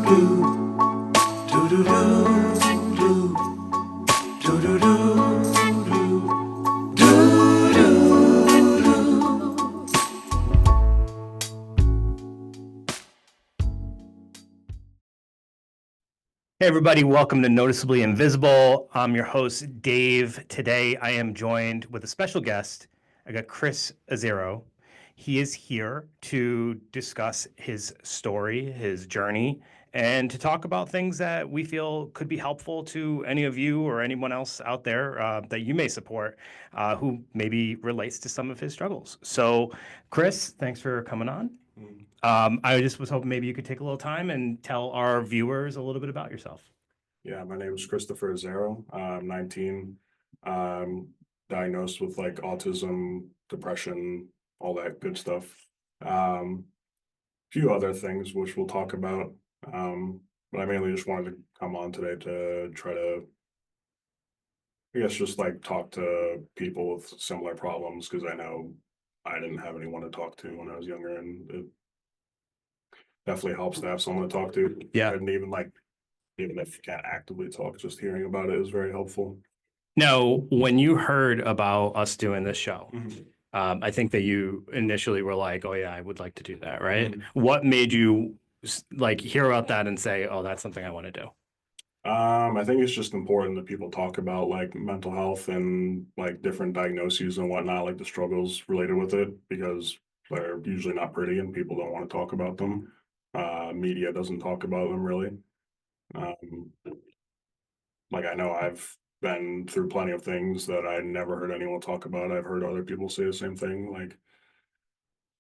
Hey everybody, welcome to Noticeably Invisible. I'm your host, Dave. Today I am joined with a special guest. I got Chris Azero. He is here to discuss his story, his journey, and to talk about things that we feel could be helpful to any of you or anyone else out there that you may support who maybe relates to some of his struggles. So, Chris, thanks for coming on. I just was hoping maybe you could take a little time and tell our viewers a little bit about yourself. Yeah, my name is Christopher Azero. I'm 19, diagnosed with like autism, depression, all that good stuff. Few other things which we'll talk about. But I mainly just wanted to come on today to try to, I guess, just like talk to people with similar problems because I know I didn't have anyone to talk to when I was younger, and it definitely helps to have someone to talk to. Yeah. And even if you can't actively talk, just hearing about it is very helpful. Now, when you heard about us doing this show, I think that you initially were like, oh yeah, I would like to do that, right? What made you like hear about that and say, oh, that's something I want to do? I think it's just important that people talk about like mental health and like different diagnoses and whatnot, like the struggles related with it, because they're usually not pretty and people don't want to talk about them. Media doesn't talk about them really. Like I know I've been through plenty of things that I never heard anyone talk about. I've heard other people say the same thing. Like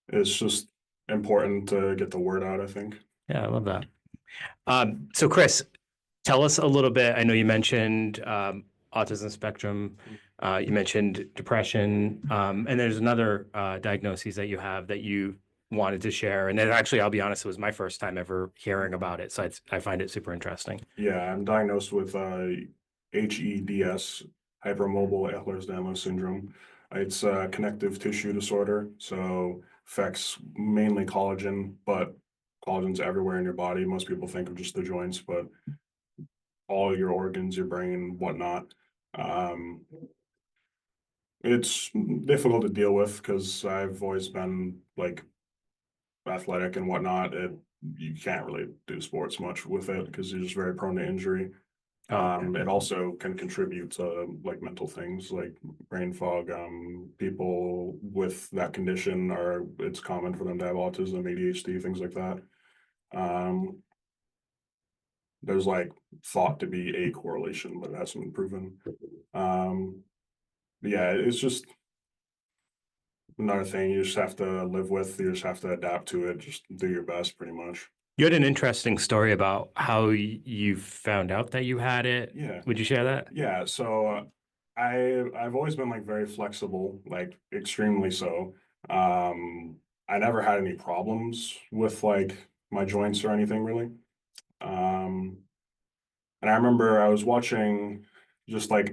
it's just important to get the word out, I think. Yeah, I love that. So Chris, tell us a little bit. I know you mentioned autism spectrum. You mentioned depression, and there's another diagnosis that you have that you wanted to share. And then actually, I'll be honest, it was my first time ever hearing about it. So I find it super interesting. Yeah, I'm diagnosed with HEDS, hypermobile Ehlers-Danlos syndrome. It's a connective tissue disorder, so affects mainly collagen, but collagen's everywhere in your body. Most people think of just the joints, but all your organs, your brain, whatnot. It's difficult to deal with because I've always been like athletic and whatnot. You can't really do sports much with it because you're just very prone to injury. It also can contribute to like mental things like brain fog. People with that condition it's common for them to have autism, ADHD, things like that. There's like thought to be a correlation, but it hasn't been proven. Yeah, it's just another thing you just have to live with. You just have to adapt to it. Just do your best, pretty much. You had an interesting story about how you found out that you had it. Yeah. Would you share that? Yeah. So I've always been like very flexible, like extremely so. I never had any problems with like my joints or anything really. And I remember I was watching it was like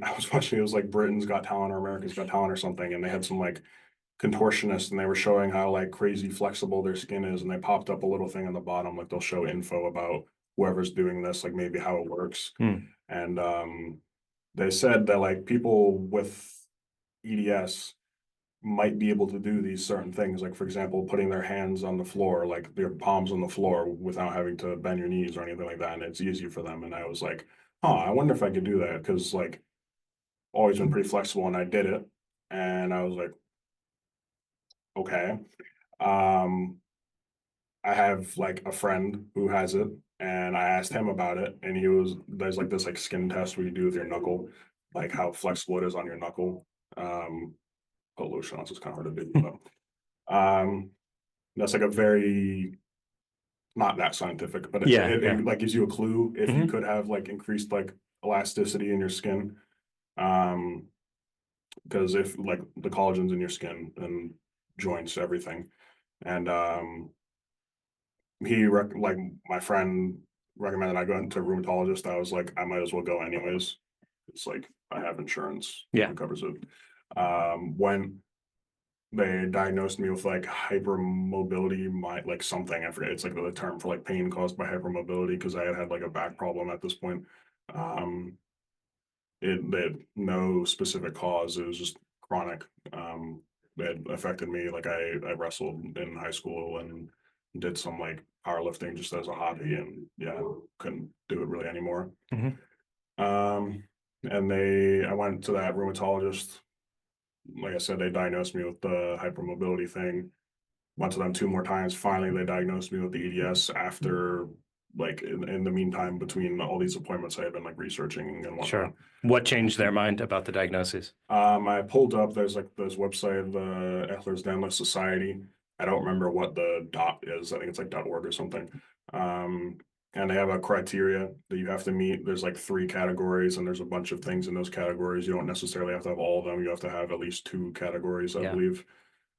Britain's Got Talent or America's Got Talent or something, and they had some like contortionists and they were showing how like crazy flexible their skin is, and they popped up a little thing on the bottom, like they'll show info about whoever's doing this, like maybe how it works. And they said that like people with EDS might be able to do these certain things, like for example, putting their hands on the floor, like their palms on the floor without having to bend your knees or anything like that, and it's easy for them. And I was like, I wonder if I could do that, because like always been pretty flexible, and I did it, and I was like, okay. I have like a friend who has it, and I asked him about it, and there's like this like skin test where you do with your knuckle, like how flexible it is on your knuckle. Put lotion on, so it's kind of hard to do, but that's like a very not that scientific, but it like gives you a clue if you could have like increased like elasticity in your skin. Because if like the collagen's in your skin and joints, everything. And like my friend recommended I go into a rheumatologist. I was like, I might as well go anyways. It's like I have insurance. Yeah. That covers it. When they diagnosed me with like hypermobility, like something, I forget, it's like the term for like pain caused by hypermobility, because I had had like a back problem at this point. Um, they had no specific cause. It was just chronic. It affected me. Like I wrestled in high school and did some like powerlifting just as a hobby, and yeah, couldn't do it really anymore. Mhm. Um, and I went to that rheumatologist. Like I said, they diagnosed me with the hypermobility thing. Went to them two more times. Finally, they diagnosed me with the EDS after, like, in the meantime, between all these appointments, I had been like researching and whatnot. Sure. What changed their mind about the diagnosis? I pulled up, there's like this website, the Ehlers-Danlos Society. I don't remember what the dot is. I think it's like .org or something. Um, and they have a criteria that you have to meet. There's like three categories, and there's a bunch of things in those categories. You don't necessarily have to have all of them. You have to have at least two categories, I Yeah. believe.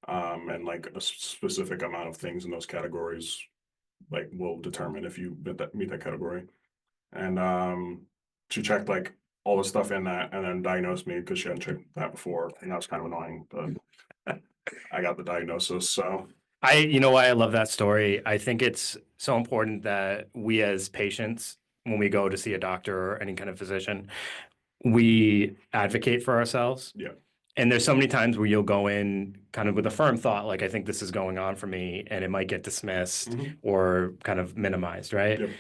And like a specific amount of things in those categories, like will determine if you meet that category. And she checked like all the stuff in that and then diagnosed me because she hadn't checked that before. And that was kind of annoying, but I got the diagnosis. So You know why I love that story? I think it's so important that we as patients, when we go to see a doctor or any kind of physician, we advocate for ourselves. yeah. And there's so many times where you'll go in kind of with a firm thought, like, I think this is going on for me, and it might get dismissed Hmm. or kind of minimized, right? Yep.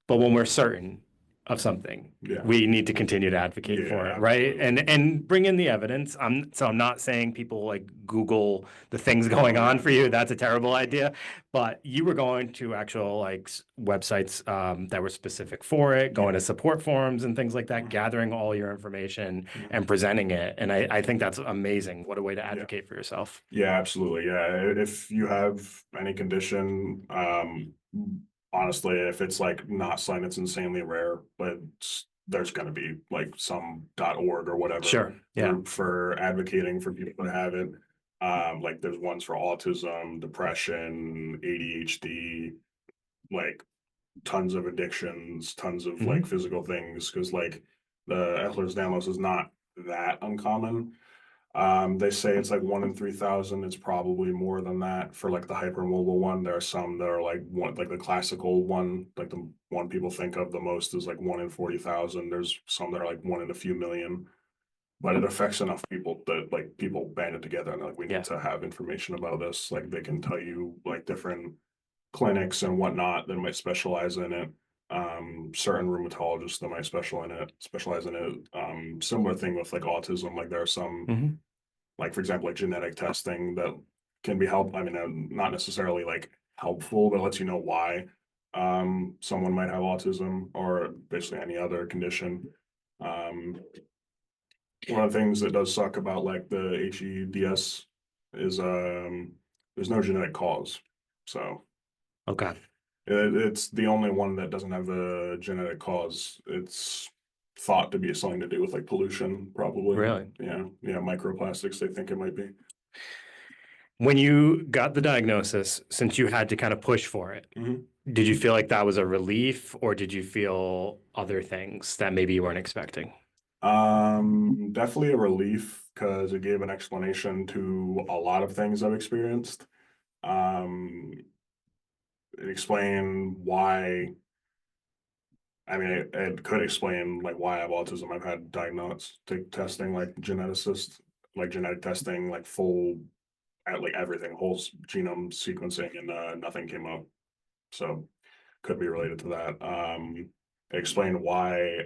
But when we're certain of something, Yeah. we need to continue to advocate for Yeah, it, right? absolutely. And bring in the evidence. I'm not saying people like Google the things going Oh on yeah, for you. no. That's a terrible idea. But you were going to actual like websites that were specific for it, going Yeah. to support forums and things like that, gathering all your information Mhm. and presenting it. And I think that's amazing. What a way to Yeah. advocate for yourself. Yeah, absolutely. Yeah. If you have any condition, honestly, if it's like not something that's insanely rare, but there's going to be like some .org or whatever Sure. Yeah. group for advocating for people to have it. Like there's ones for autism, depression, ADHD, like tons of addictions, tons of like Hmm. physical things, because like the Ehlers-Danlos is not that uncommon. They say it's like 1 in 3,000. It's probably more than that for like the hypermobile one. There are some that are like one, like the classical one, like the one people think of the most is like 1 in 40,000. There's some that are like one in a few million, but it affects enough people that like people band it together and they're like, we need Yeah. to have information about this. Like they can tell you like different clinics and whatnot that might specialize in it. Certain rheumatologists that might specialize in it. Similar thing with like autism. Like there are some, Hmm. like for example, like genetic testing that can be helpful. I mean, not necessarily like helpful, but lets you know why someone might have autism or basically any other condition. Um, one of the things that does suck about like the HEDS is there's no genetic cause. So Okay. it's the only one that doesn't have a genetic cause. It's thought to be something to do with like pollution, probably. Really? Yeah, yeah, microplastics. They think it might be. When you got the diagnosis, since you had to kind of push for it, Mhm. did you feel like that was a relief, or did you feel other things that maybe you weren't expecting? Definitely a relief because it gave an explanation to a lot of things I've experienced. Um, it explained why. I mean, it could explain like why I have autism. I've had diagnostic testing, like geneticist, like genetic testing, like full at like everything, whole genome sequencing, and nothing came up. So could be related to that. It explained why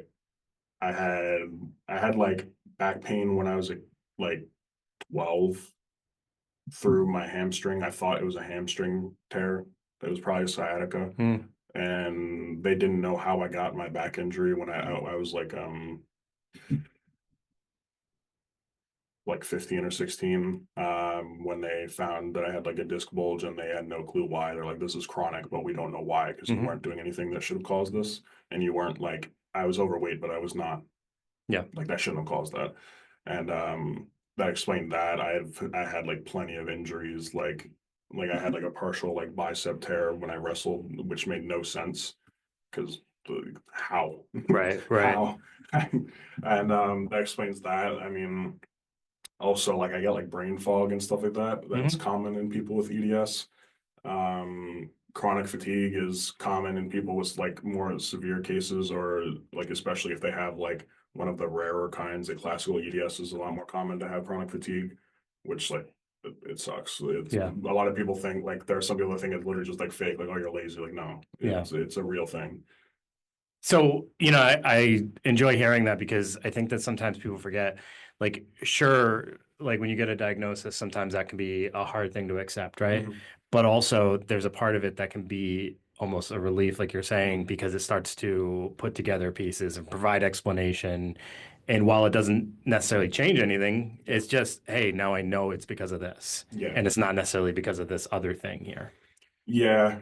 I had I had like back pain when I was like 12 through my hamstring. I thought it was a hamstring tear. It was probably sciatica, Hmm. and they didn't know how I got my back injury when I was like 15 or 16 when they found that I had like a disc bulge and they had no clue why. They're like, this is chronic, but we don't know why because you Hmm. weren't doing anything that should have caused this. And you weren't like, I was overweight, but I was not. Yeah. Like that shouldn't have caused that. And that explained that. I had like plenty of injuries, like I had like a partial like bicep tear when I wrestled, which made no sense because how? Right. Right. How? And that explains that. I mean, Also, like I get like brain fog and stuff like that. That's Hmm. common in people with EDS. Chronic fatigue is common in people with like more severe cases, or like especially if they have like one of the rarer kinds. Like classical EDS is a lot more common to have chronic fatigue, which like it sucks. It's Yeah. a lot of people think like there are some people that think it's literally just like fake, like oh you're lazy. Like no, Yeah. it's a real thing. So, I enjoy hearing that because I think that sometimes people forget, like, sure, like when you get a diagnosis, sometimes that can be a hard thing to accept, right? Mhm. But also, there's a part of it that can be almost a relief, like you're saying, because it starts to put together pieces and provide explanation. And while it doesn't necessarily change anything, Yeah. it's just, hey, now I know it's because of this. Yeah. And it's not necessarily because of this other thing here. Yeah,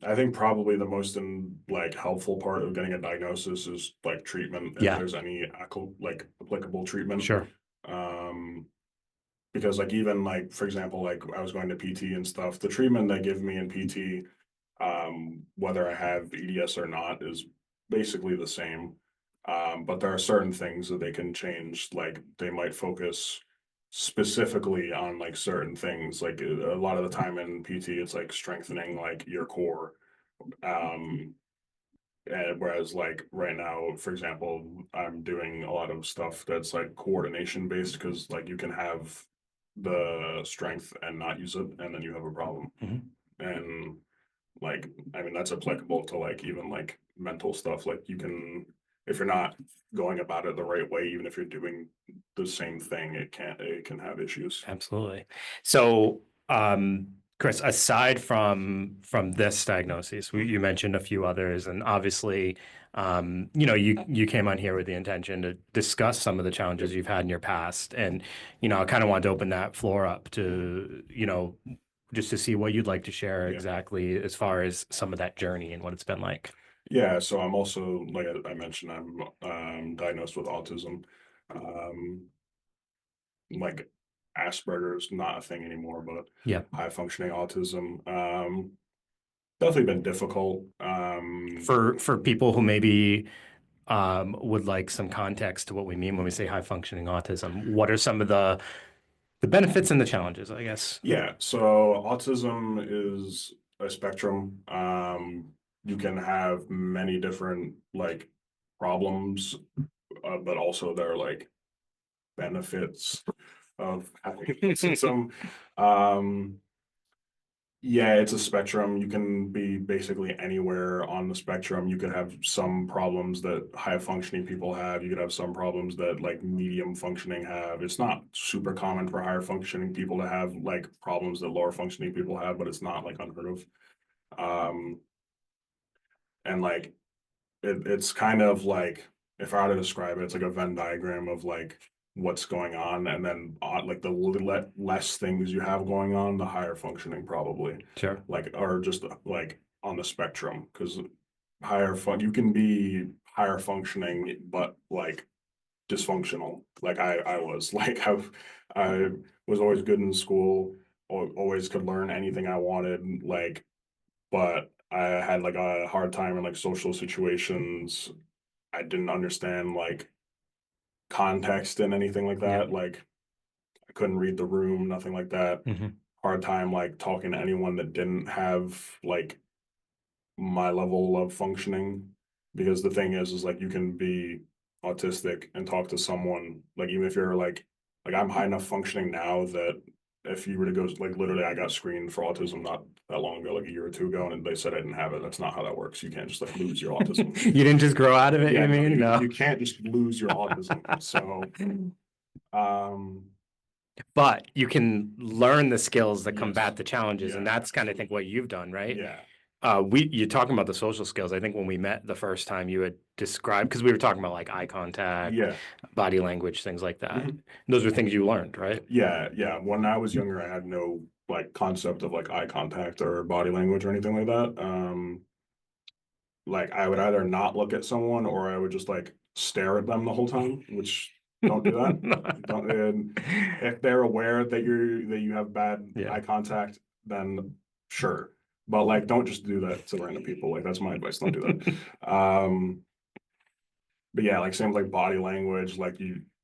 I think probably the most like helpful part of getting a diagnosis is like treatment, if Yeah, there's any like applicable treatment. sure. Um, because like even like for example, like I was going to PT and stuff, the treatment they give me in PT, whether I have EDS or not, is basically the same. But there are certain things that they can change, like they might focus specifically on like certain things. Like a lot of the time in PT, it's like strengthening like your core. Um, and whereas like right now, for example, I'm doing a lot of stuff that's like coordination based because like you can have the strength and not use it, and then you have a problem. Mhm. And like, I mean, that's applicable to like even like mental stuff. Like you can, if you're not going about it the right way, even if you're doing the same thing, it can have issues. Absolutely. So, Chris, aside from this diagnosis, you mentioned a few others, and obviously, you came on here with the intention to discuss some of the challenges Yep. you've had in your past, and I kind of want to open that floor up to just to see what you'd like to share Yeah. exactly as far as some of that journey and what it's been like. Yeah. So I'm also, like I mentioned, I'm diagnosed with autism. Um, like Asperger's not a thing anymore, but Yeah. high functioning autism. Definitely been difficult. For people who maybe would like some context to what we mean when we say high functioning autism. What are some of the benefits and the challenges, I guess? Yeah, so autism is a spectrum. You can have many different like problems, but also there are like benefits of having autism. Um, yeah, it's a spectrum. You can be basically anywhere on the spectrum. You could have some problems that high functioning people have. You could have some problems that like medium functioning have. It's not super common for higher functioning people to have like problems that lower functioning people have, but it's not like unheard of. Um, and like it's kind of like if I were to describe it, it's like a Venn diagram of like what's going on, and then like the less things you have going on, the higher functioning probably, Sure. like or just like on the spectrum, because you can be higher functioning but like dysfunctional. Like I was like I was always good in school, always could learn anything I wanted, like but I had like a hard time in like social situations. I didn't understand like context and anything like Yeah. that. Like I couldn't read the room, nothing like that. Hmm. Hard time like talking to anyone that didn't have like my level of functioning. Because the thing is like you can be autistic and talk to someone, like even if you're like I'm high enough functioning now that if you were to go like literally I got screened for autism not that long ago, like a year or two ago, and they said I didn't have it. That's not how that works. You can't just like lose your autism. You didn't just grow out of it, Yeah, you no, mean? No. you can't just lose your autism. So um But you can learn the skills that yes. combat the challenges, and Yeah, that's kind of, I think, absolutely. what you've done, right? Yeah. You're talking about the social skills. I think when we met the first time, you had described because we were talking about like eye contact, Yeah. body language, things like that. Mhm. Those are things you learned, right? Yeah, yeah. When I was younger, I had no like concept of like eye contact or body language or anything like that. Like I would either not look at someone or I would just like stare at them the whole time, which don't do that. Don't, and if they're aware that you have bad Yeah. eye contact, then sure. But like don't just do that to random people. Like that's my advice. Don't do that. But yeah, like same with like body language, like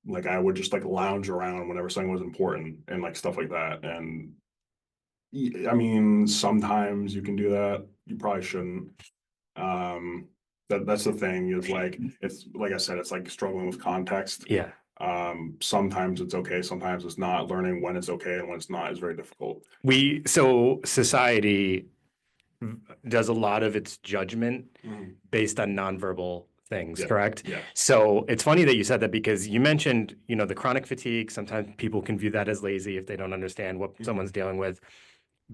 like I would just like lounge around whenever something was important and like stuff like that. And I mean, sometimes you can do that. You probably shouldn't. That's the thing is like it's like I said, it's like struggling with context. Yeah. Sometimes it's okay, sometimes it's not. Learning when it's okay and when it's not is very difficult. So society does a lot of its judgment Mhm. based on nonverbal things, Yeah, correct? yeah, So it's funny that you said that because you mentioned, the chronic fatigue. Sometimes people can view that as lazy if they don't understand what someone's Mhm. dealing with.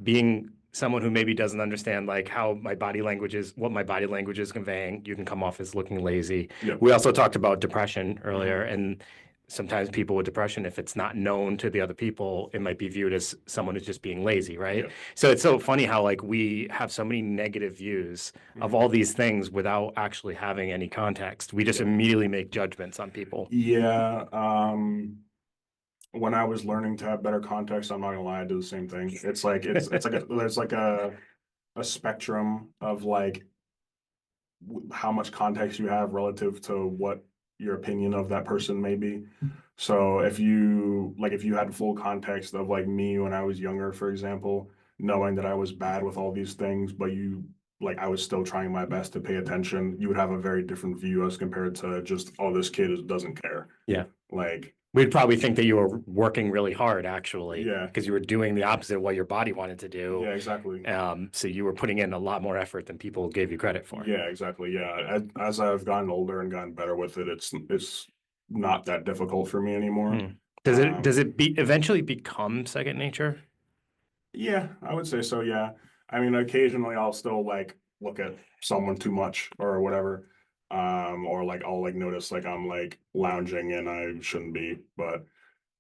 Being someone who maybe doesn't understand like how my body language is, what my body language is conveying, you can come off as looking lazy. Yeah. We also talked about depression earlier, Mhm. and sometimes people with depression, if it's not known to the other people, it might be viewed as someone who's just being lazy, right? Yeah. So it's so funny how like we have so many negative views of Mhm. all these things without actually having any context. We just Yeah. immediately make judgments on people. Yeah. When I was learning to have better context, I'm not gonna lie, I do the same thing. It's like there's like a spectrum of like how much context you have relative to what your opinion of that person may be. So if you had full context of like me when I was younger, for example, knowing that I was bad with all these things, but I was still trying my best to pay attention, you would have a very different view as compared to just, oh, this kid doesn't care. Yeah. Like, We'd probably think that you were working really hard, actually, yeah, because you were doing the opposite of what your body wanted to do. yeah, exactly. So you were putting in a lot more effort than people gave you credit for. Yeah, exactly. Yeah. As I've gotten older and gotten better with it, it's not that difficult for me anymore. Hmm. Does it eventually become second nature? Yeah, I would say so. Yeah. I mean, occasionally I'll still like look at someone too much or whatever. Or like I'll like notice like I'm like lounging and I shouldn't be. But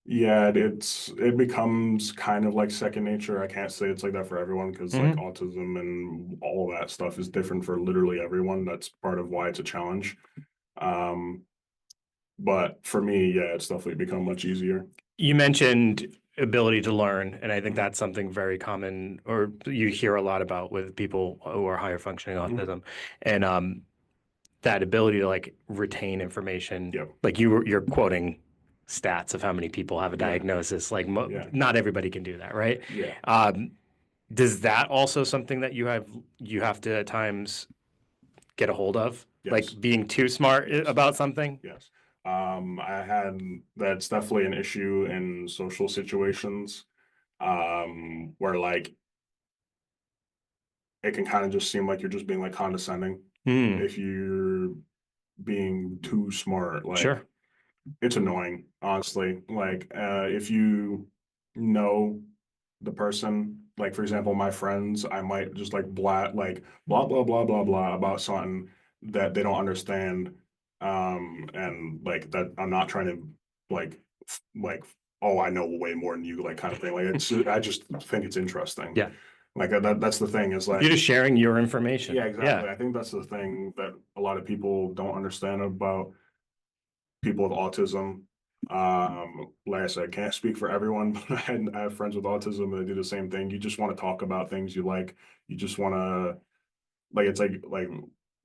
yeah, it becomes kind of like second nature. I can't say it's like that for everyone because like Hmm. autism and all that stuff is different for literally everyone. That's part of why it's a challenge. Um, but for me, yeah, it's definitely become much easier. You mentioned ability to learn, and I think Mhm. that's something very common, or you hear a lot about with people who are higher functioning Mhm. autism, and that ability to like retain information. Yep. Like you're quoting stats of how many people have a Yeah. diagnosis. Like Yeah. not everybody can do that, right? Yeah. Um, does that also something that you have to at times get a hold of, Yes. like being too smart Yes. about something? Yes. I had that's definitely an issue in social situations, where like it can kind of just seem like you're just being like condescending Hmm. if you're being too smart. Like Sure. it's annoying, honestly. Like if you know the person, like for example, my friends, I might just like blah blah blah blah blah about something that they don't understand. And like that I'm not trying to like like oh I know way more than you like kind of thing. Like it's I just think it's interesting. Yeah. Like that's the thing is You're like just sharing your yeah, information. Yeah. exactly. I think that's the thing that a lot of people don't understand about people with autism. Like I said, I can't speak for everyone, but I have friends with autism and they do the same thing. You just want to talk about things you like. You just want to it's like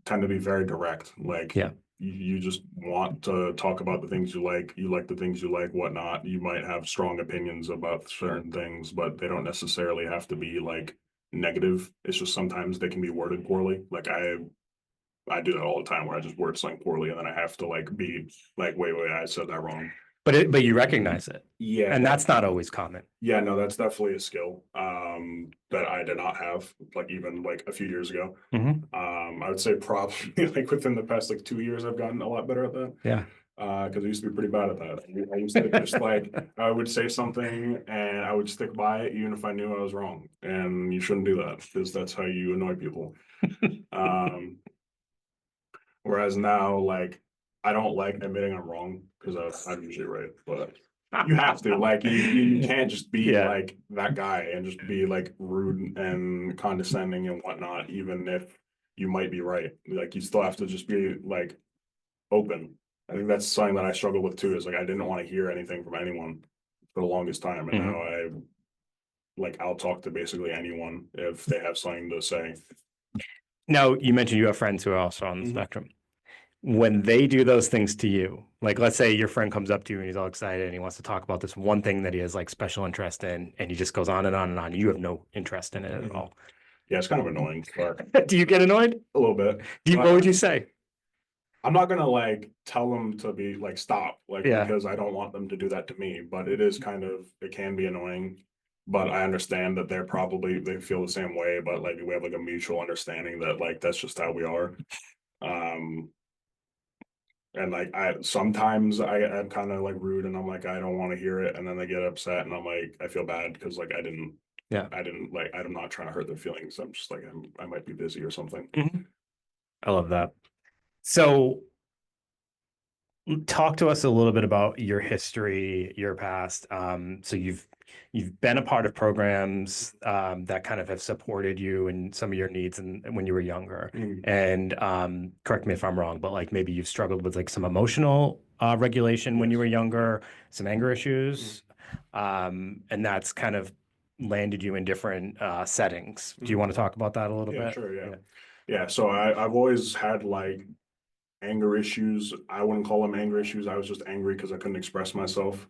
tend to be very direct. Like Yeah. you just want to talk about the things you like. You like the things you like, whatnot. You might have strong opinions about certain things, but they don't necessarily have to be like negative. It's just sometimes they can be worded poorly. Like I do that all the time where I just word something poorly and then I have to like be like, wait, I said that wrong. But you recognize it. Yeah, And that's that not always common. yeah, no, that's definitely a skill that I did not have like even like a few years ago. Hmm. I would say probably like within the past like 2 years I've gotten a lot better at that. Yeah. Because I used to be pretty bad at that. I used to just like I would say something and I would stick by it even if I knew I was wrong. And you shouldn't do that because that's how you annoy people. Um, Whereas now, like, I don't like admitting I'm wrong because I'm usually right, but you have to. Like, you can't just be Yeah. like that guy and just be like rude and condescending and whatnot, even if you might be right. Like, you still have to just be like open. I think that's something that I struggle with too, is like I didn't want to hear anything from anyone for the longest time. And now Hmm. I'll talk to basically anyone if they have something to say. Now, you mentioned you have friends who are also on the Mhm. spectrum. when they do those things to you, like let's say your friend comes up to you and he's all excited and he wants to talk about this one thing that he has like special interest in, and he just goes on and on and on. You have no interest in it at all. Yeah, it's kind of annoying, but Do you get annoyed? a little bit. What would But you say? I'm not gonna like tell them to be like stop, like Yeah. because I don't want them to do that to me. But it is kind of it can be annoying. But I understand that they feel the same way. But like we have like a mutual understanding that like that's just how we are. Um, and like I sometimes I'm kind of like rude and I'm like I don't want to hear it, and then they get upset and I'm like I feel bad because like Yeah. I didn't like I'm not trying to hurt their feelings. I'm just like I might be busy or something. Mhm. I love that. So talk to us a little bit about your history, your past. So you've been a part of programs that kind of have supported you and some of your needs and when you were younger. Mhm. And correct me if I'm wrong, but like maybe you've struggled with like some emotional regulation when you Yes. were younger, some anger Mhm. issues, and that's kind of landed you in different settings. Do you Mhm. want to talk about that a little Yeah, bit? sure, yeah. Yeah. Yeah, so I've always had like anger issues. I wouldn't call them anger issues. I was just angry because I couldn't express myself.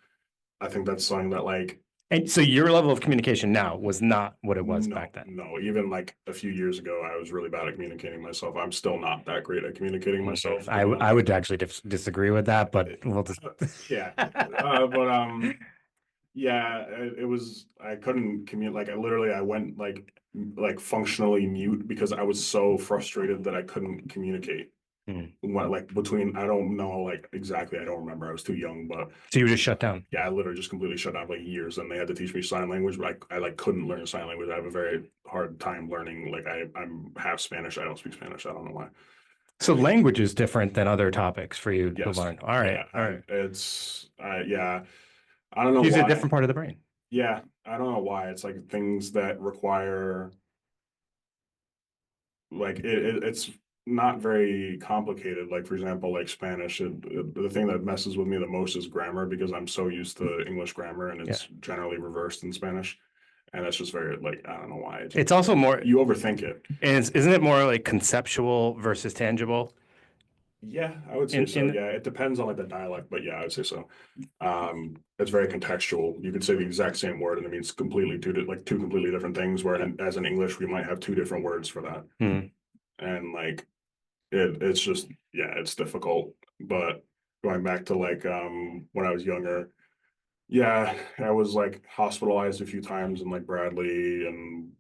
I think that's something that like And so your level of communication now was not what it was no, back then. no. Even like a few years ago, I was really bad at communicating myself. I'm still not that great at communicating myself, to be I honest. would actually disagree with that, but we'll just. Yeah, but yeah, it was I couldn't communicate. Like I literally, I went like functionally mute because I was so frustrated that I couldn't communicate. Hmm. What like between I don't know like exactly. I don't remember. I was too young, but So you were just shut down. yeah, I literally just completely shut down for like years, and they had to teach me sign language. But I like couldn't learn sign language. I have a very hard time learning. Like I'm half Spanish. I don't speak Spanish. I don't know why. So language is different than other topics for you to Yes, learn. All right, yeah, all right. it's yeah. I don't know Use a why. different part of the brain. Yeah, I don't know why. It's like things that require like it's not very complicated. Like for example, like Spanish, the thing that messes with me the most is grammar because I'm so used to English grammar and Yeah. it's generally reversed in Spanish, and that's just very like I don't know why. It's also more, You overthink it. and isn't it more like conceptual versus tangible? Yeah, I would say so. In Yeah, it depends on like the dialect, but yeah, I would say so. It's very contextual. You could say the exact same word and it means completely two completely different things. Where as in English, we might have two different words for that, Hmm. and like it's just yeah, it's difficult. But going back to like when I was younger, yeah, I was like hospitalized a few times in like Bradley and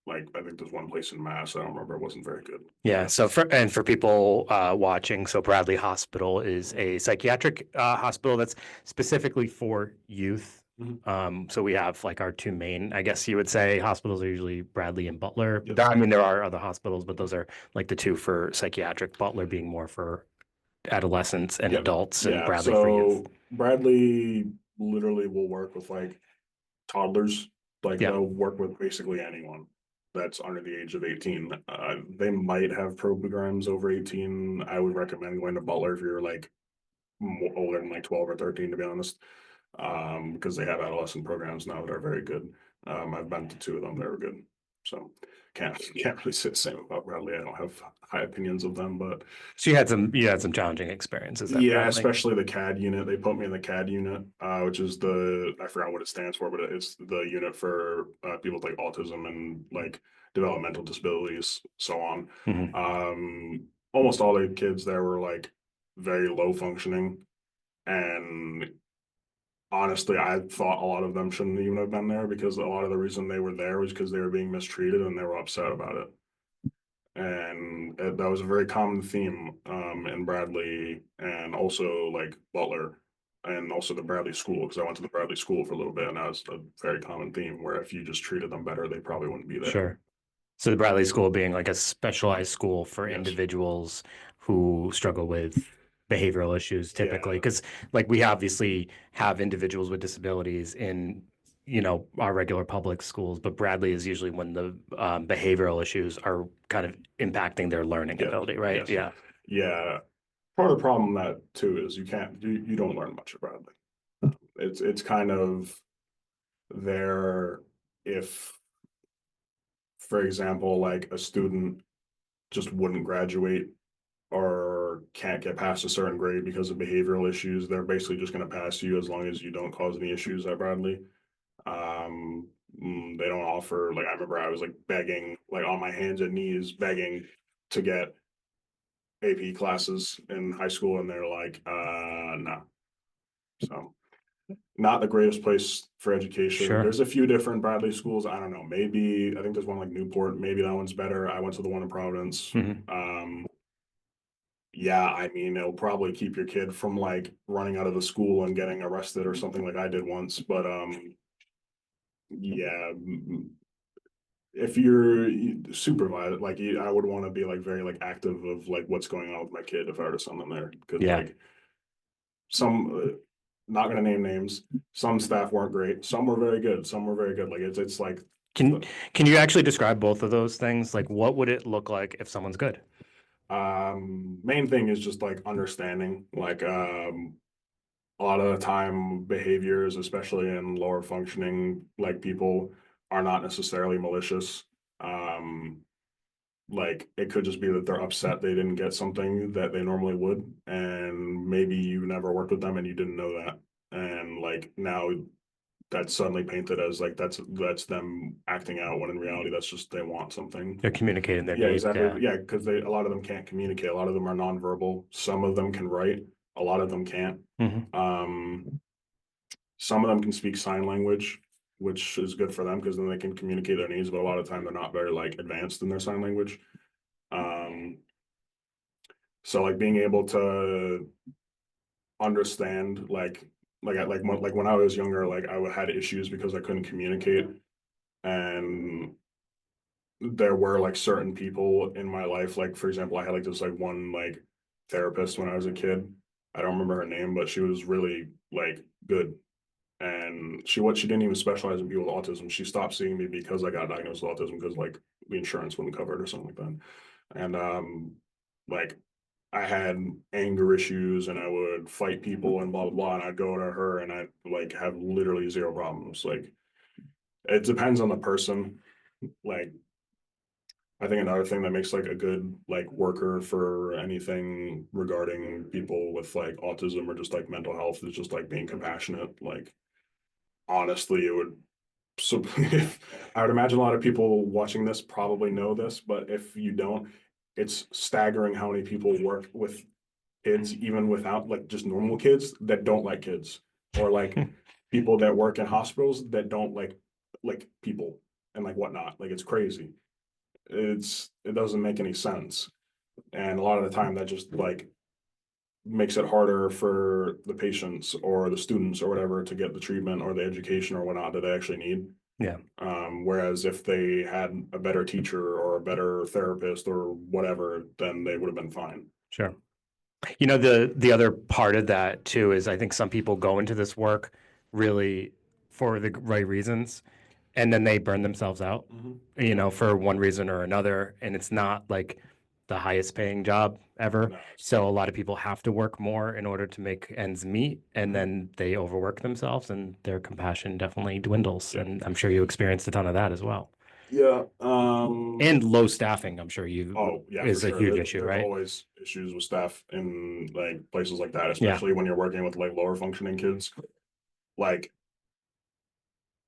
like I think there's one place in Mass. I don't remember. It wasn't very good. Yeah. So for people watching, so Bradley Hospital is a psychiatric hospital that's specifically for youth. Mhm. So we have like our two main, I guess you would say, hospitals are usually Bradley and Butler. Yes. I mean, there are other hospitals, but those are like the two for psychiatric. Butler being more for adolescents and Yep. adults, and Yeah. Bradley for youth. So Bradley literally will work with like toddlers. Like Yeah. they'll work with basically anyone that's under the age of 18. They might have programs over 18. I would recommend going to Butler if you're like older than like 12 or 13, to be honest, because they have adolescent programs now that are very good. I've been to two of them; they were good. So can't really say the same about Bradley. I don't have high opinions of them, but So you had some challenging experiences at yeah, Bradley. especially the CAD unit. They put me in the CAD unit, which is I forgot what it stands for, but it's the unit for people with like autism and like developmental disabilities, so on. Mhm. Almost all the kids there were like very low functioning, and honestly, I thought a lot of them shouldn't even have been there because a lot of the reason they were there was because they were being mistreated and they were upset about it. And that was a very common theme in Bradley and also like Butler and also the Bradley School because I went to the Bradley School for a little bit and that was a very common theme where if you just treated them better, they probably wouldn't be there. Sure. So the Bradley School being like a specialized school for Yes. individuals who struggle with behavioral issues typically, Yeah. because like we obviously have individuals with disabilities in, our regular public schools, but Bradley is usually when the behavioral issues are kind of impacting their learning Yes. ability, right? Yes. Yeah. Yeah. Part of the problem that too is you don't learn much at Bradley. It's kind of there if, for example, like a student just wouldn't graduate or or can't get past a certain grade because of behavioral issues, they're basically just going to pass you as long as you don't cause any issues at Bradley. They don't offer, like, I remember I was like begging, like on my hands and knees, begging to get AP classes in high school, and they're like, no. So not the greatest place for education. Sure. There's a few different Bradley schools. I don't know. Maybe I think there's one like Newport. Maybe that one's better. I went to the one in Providence. Hmm. Yeah, I mean, it'll probably keep your kid from like running out of the school and getting arrested or something like I did once. But yeah, if you're supervised, like I would want to be like very like active of like what's going on with my kid if I were to send them there, because Yeah. like some not gonna name names. Some staff weren't great. Some were very good. Some were very good. Like it's like Can can you actually describe both of those things? Like, what would it look like if someone's good? main thing is just like understanding. Like a lot of the time behaviors, especially in lower functioning like people, are not necessarily malicious. Um like it could just be that they're upset they didn't get something that they normally would, and maybe you never worked with them and you didn't know that, and like now that's suddenly painted as like that's them acting out, when in reality that's just they want something. They're communicating their Yeah, need. exactly. Yeah. Yeah, because they a lot of them can't communicate. A lot of them are nonverbal. Some of them can write. A lot of them can't. Hmm. Um, some of them can speak sign language, which is good for them because then they can communicate their needs. But a lot of the time they're not very like advanced in their sign language. Um, so like being able to understand like when I was younger, like I had issues because I couldn't communicate, and there were like certain people in my life, like for example, I had like this like one like therapist when I was a kid. I don't remember her name, but she was really like good. And she didn't even specialize in people with autism. She stopped seeing me because I got diagnosed with autism because like the insurance wouldn't cover it or something like that. And like I had anger issues and I would fight people and blah blah blah. And I'd go to her and I'd like have literally zero problems. Like it depends on the person. Like I think another thing that makes like a good like worker for anything regarding people with like autism or just like mental health is just like being compassionate. Like honestly, it would so I would imagine a lot of people watching this probably know this, but if you don't, it's staggering how many people work with kids, even without like just normal kids that don't like kids, or like people that work in hospitals that don't like people and like whatnot. Like it's crazy. It doesn't make any sense. And a lot of the time that just like makes it harder for the patients or the students or whatever to get the treatment or the education or whatnot that they actually need. Yeah. Whereas if they had a better teacher or a better therapist or whatever, then they would have been fine. Sure. You know, the other part of that too is I think some people go into this work really for the right reasons, and then they burn themselves out, you know, for one reason or another, and it's not like the highest paying job ever. No, So a lot of people have to work more in order to make ends meet, and Mhm. then they overwork themselves, and their compassion definitely dwindles. Yeah. And I'm sure you experienced a ton of that as well. Yeah. And low staffing, I'm sure Oh you yeah, for is a sure. huge issue, There's right? always issues with staff in like places like that, Yeah. especially when you're working with like lower functioning kids. Like,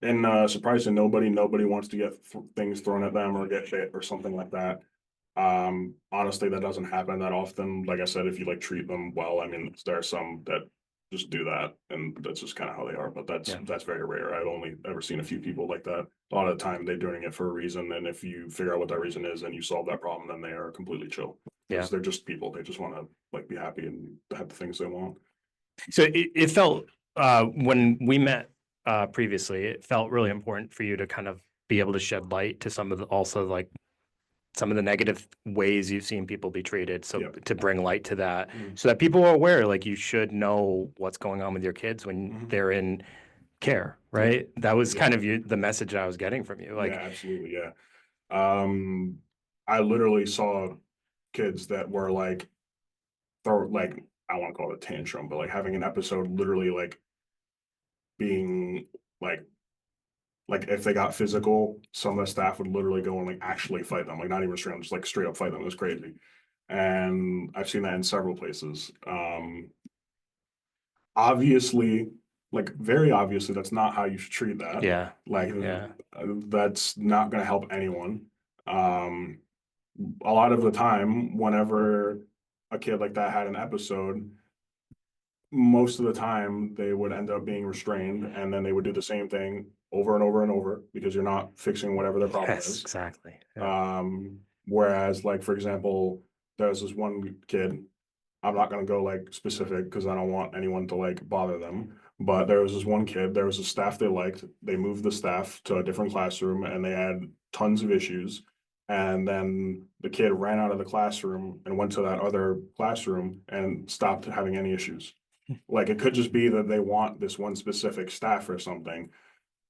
and surprising nobody wants to get things thrown at them or get hit or something like that. Honestly, that doesn't happen that often. Like I said, if you like treat them well, I mean, there are some that just do that, and that's just kind of how they are. But Yeah. that's very rare. I've only ever seen a few people like that. A lot of the time, they're doing it for a reason, and if you figure out what that reason is and you solve that problem, then they are completely chill Yeah. because they're just people. They just want to like be happy and have the things they want. So it felt when we met previously, it felt really important for you to kind of be able to shed light to some of the also like some of the negative ways you've seen people be treated. So Yep. to bring light to that, Mhm. so that people are aware, like you should know what's going on with your kids when Mhm. they're in care, right? That was Yeah. kind of the message I was getting from you. Yeah, Like, absolutely. Yeah. Um, I literally saw kids that were like throw like I want to call it a tantrum, but like having an episode literally like being like like if they got physical, some of the staff would literally go and like actually fight them, like not even straight, just like straight up fight them. It was crazy. And I've seen that in several places. Obviously, like very obviously, that's not how you should treat that. Yeah. Like Yeah. that's not going to help anyone. Um, a lot of the time, whenever a kid like that had an episode, most of the time they would end up being restrained, and then they would do the same thing over and over and over because you're not fixing whatever their problem Yes, is. exactly. Yeah. Whereas, like, for example, there's this one kid, I'm not going to go like specific because I don't want anyone to like bother them. But there was this one kid, there was a staff they liked. They moved the staff to a different classroom and they had tons of issues. And then the kid ran out of the classroom and went to that other classroom and stopped having any issues. Like it could just be that they want this one specific staff or something.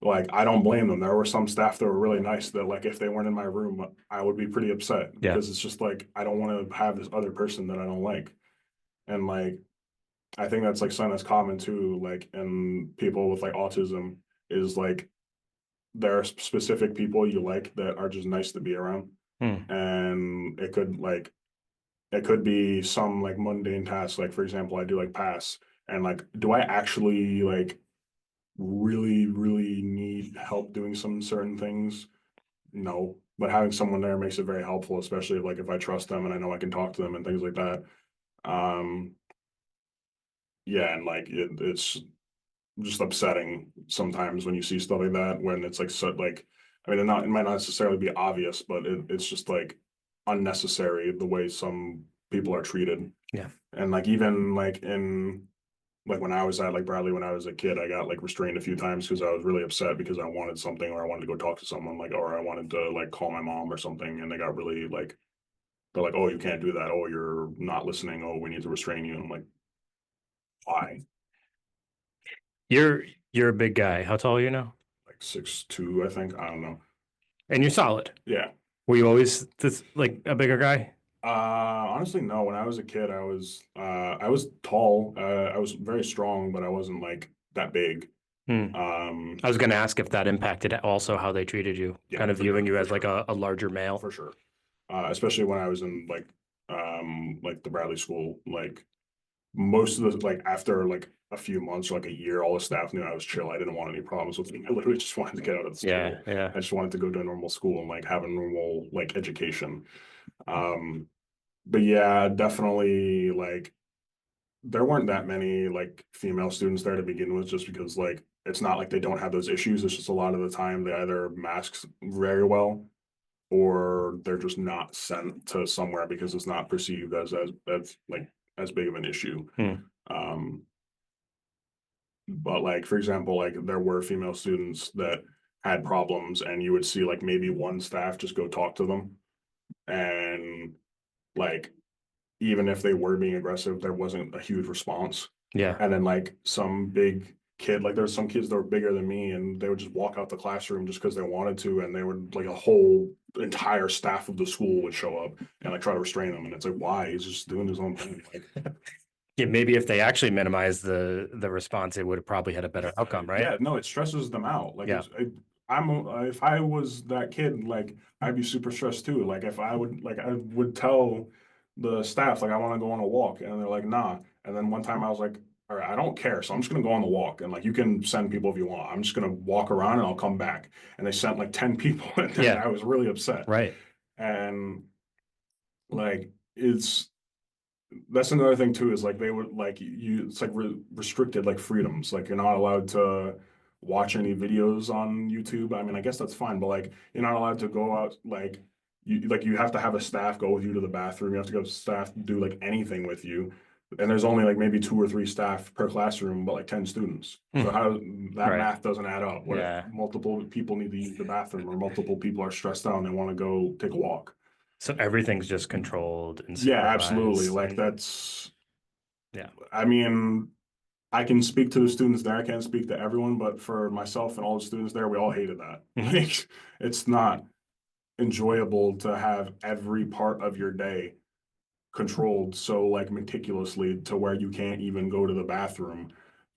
Like I don't blame them. There were some staff that were really nice that like if they weren't in my room, I would be pretty upset Yeah. because it's just like I don't want to have this other person that I don't like. And like I think that's like something that's common too, like in people with like autism is like there are specific people you like that are just nice to be around. Hmm. And it could be some like mundane tasks. Like for example, I do like pass and like do I actually like really need help doing some certain things? No. But having someone there makes it very helpful, especially like if I trust them and I know I can talk to them and things like that. Um yeah, and like it's just upsetting sometimes when you see stuff like that when it's like so like I mean it might not necessarily be obvious, but it's just like unnecessary the way some people are treated. Yeah. And like even like in like when I was at like Bradley when I was a kid, I got like restrained a few times because I was really upset because I wanted something or I wanted to go talk to someone like or I wanted to like call my mom or something and they got really like they're like, oh, you can't do that. Oh, you're not listening. Oh, we need to restrain you. And I'm like, why? You're a big guy. How tall are you now? Like 6'2", I think. I don't know. And you're solid. Yeah. Were you always this like a bigger guy? Honestly, no. When I was a kid, I was tall. I was very strong, but I wasn't like that big. Hmm. I was going to ask if that impacted also how they treated you, Yeah, kind of for viewing sure, you for as like sure, a larger male. for sure. Especially when I was in like the Bradley school, like most of the like after like a few months or like a year, all the staff knew I was chill. I didn't want any problems with me. I literally just wanted to get out of the Yeah, school. yeah. I just wanted to go to a normal school and like have a normal like education. Um, but yeah, definitely like there weren't that many like female students there to begin with, just because like it's not like they don't have those issues. It's just a lot of the time they either masks very well or they're just not sent to somewhere because it's not perceived as like as big of an issue. Hmm. Um, but like for example, like there were female students that had problems, and you would see like maybe one staff just go talk to them, and like even if they were being aggressive, there wasn't a huge response. Yeah. And then like some big kid, like there's some kids that were bigger than me and they would just walk out the classroom just because they wanted to. And they would like a whole entire staff of the school would show up and like try to restrain them. And it's like, why? He's just doing his own thing. Like, Yeah, maybe if they actually minimized the response, it would have probably had a better outcome, right? yeah, no, it stresses them out. Like Yeah. if I was that kid, like I'd be super stressed too. Like if I would like I would tell the staff like I want to go on a walk, and they're like nah. And then one time I was like, all right, I don't care, so I'm just gonna go on the walk, and like you can send people if you want. I'm just gonna walk around and I'll come back. And they sent like 10 people, and then Yeah. I was really upset. Right. And like that's another thing too is like they would like you it's like restricted like freedoms like you're not allowed to watch any videos on YouTube. I mean, I guess that's fine, but like you're not allowed to go out like you have to have a staff go with you to the bathroom. You have to go staff do like anything with you, and there's only like maybe two or three staff per classroom but like 10 students. So Hmm. how that Right. math doesn't add up. What if Yeah. multiple people need to use the bathroom or multiple people are stressed out and they want to go take a walk? So everything's just controlled and Yeah, absolutely. supervised Like and that's yeah. I mean, I can speak to the students there. I can't speak to everyone, but for myself and all the students there, we all hated that. Mhm. Like, it's not enjoyable to have every part of your day controlled so like meticulously to where you can't even go to the bathroom.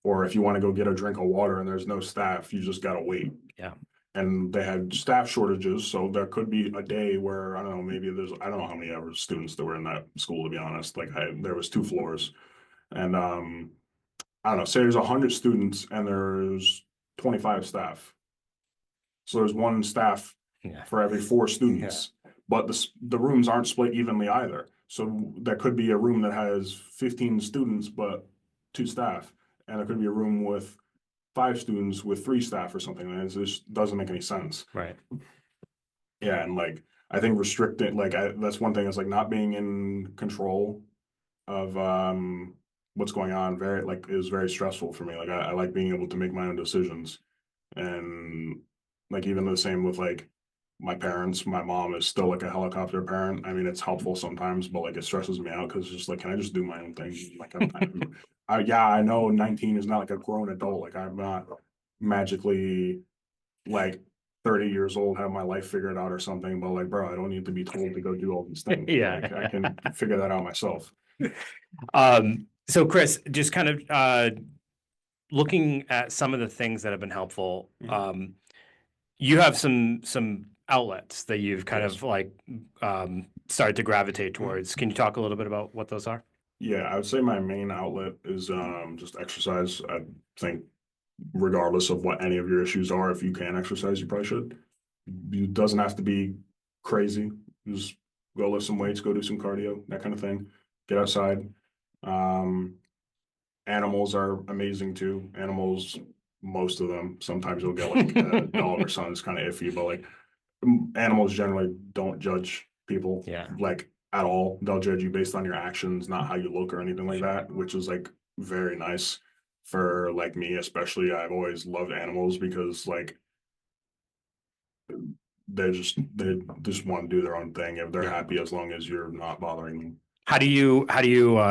Or if you want to go get a drink of water and there's no staff, you just gotta wait. Yeah. and they had staff shortages. So there could be a day where, I don't know, maybe I don't know how many ever students there were in that school, to be honest. Like there was 2 floors, and I don't know, say there's 100 students and there's 25 staff. So there's one staff Yeah. for every 4 students, but the rooms aren't split evenly either. So there could be a room that has 15 students, but 2 staff, and there could be a room with 5 students with 3 staff or something. And it just doesn't make any sense. Right. Yeah, and like I think restricting, that's one thing is like not being in control of what's going on. Very like is very stressful for me. Like I like being able to make my own decisions, and like even the same with like my parents. My mom is still like a helicopter parent. I mean, it's helpful sometimes, but like it stresses me out because it's just like, can I just do my own thing? Like yeah, I know 19 is not like a grown adult. Like I'm not magically like 30 years old, have my life figured out or something, but like, bro, I don't need to be told to go do all these things. Yeah. Like I can figure that out myself. So Chris, just kind of looking at some of the things that have been helpful, you have some outlets that you've kind Yes. of like started to gravitate towards. Can you talk a little bit about what those are? Yeah, I would say my main outlet is just exercise. I think regardless of what any of your issues are, if you can exercise, you probably should. It doesn't have to be crazy. Just go lift some weights, go do some cardio, that kind of thing. Get outside. Um, Animals are amazing too. Animals, most of them. Sometimes you'll get like a dog or something that's kind of iffy, but like animals generally don't judge people Yeah. like at all. They'll judge you based on your actions, not how you look or anything like that, which is like very nice for like me, especially. I've always loved animals because like they just want to do their own thing if they're happy as long as you're not bothering them. How do you